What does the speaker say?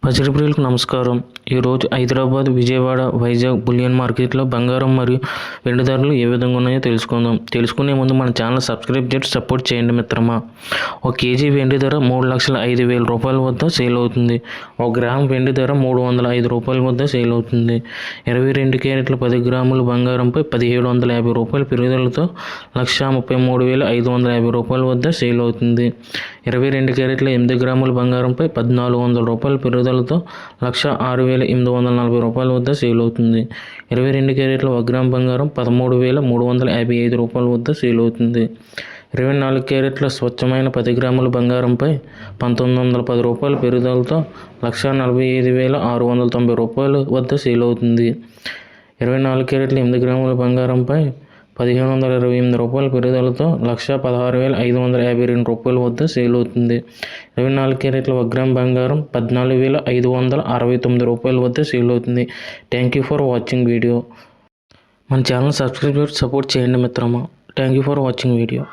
పసిడి ప్రియులకు నమస్కారం. ఈరోజు హైదరాబాద్, విజయవాడ, వైజాగ్ బులియన్ మార్కెట్లో బంగారం మరియు వెండి ధరలు ఏ విధంగా ఉన్నాయో తెలుసుకుందాం. తెలుసుకునే ముందు మన ఛానల్ సబ్స్క్రైబ్ చేసి సపోర్ట్ చేయండి మిత్రమా. ఒక కేజీ వెండి ధర 3,05,000 రూపాయల వద్ద సేల్ అవుతుంది. ఒక గ్రామ్ వెండి ధర 305 రూపాయల వద్ద సేల్ అవుతుంది. 22 క్యారెట్ల 10 గ్రాముల బంగారంపై 1,750 రూపాయల పెరుగుదలతో 1,33,550 రూపాయల వద్ద సేల్ అవుతుంది. 22 క్యారెట్ల 8 గ్రాముల బంగారంపై 1,400 రూపాయల పెరుగుదలతో 1,06,840 రూపాయల వద్ద సేల్ అవుతుంది. 22 క్యారెట్ల 1 గ్రామ్ బంగారం 13,355 రూపాయల వద్ద సేల్ అవుతుంది. 24 క్యారెట్ల స్వచ్ఛమైన 10 గ్రాముల బంగారంపై 1,910 రూపాయల పెరుగుదలతో 1,45,690 రూపాయల వద్ద సేల్ అవుతుంది. 24 క్యారెట్ల 8 గ్రాముల బంగారంపై 1,528 రూపాయల పెరుగుదలతో 1,16,552 రూపాయల వద్ద సేల్ అవుతుంది. 24 క్యారెట్ల 1 గ్రామ్ బంగారం 14,569 రూపాయల వద్ద సేల్ అవుతుంది. Thank you for watching video. మన ఛానల్ సబ్స్క్రైబ్ చేసి సపోర్ట్ చేయండి మిత్రమా. Thank you for watching video.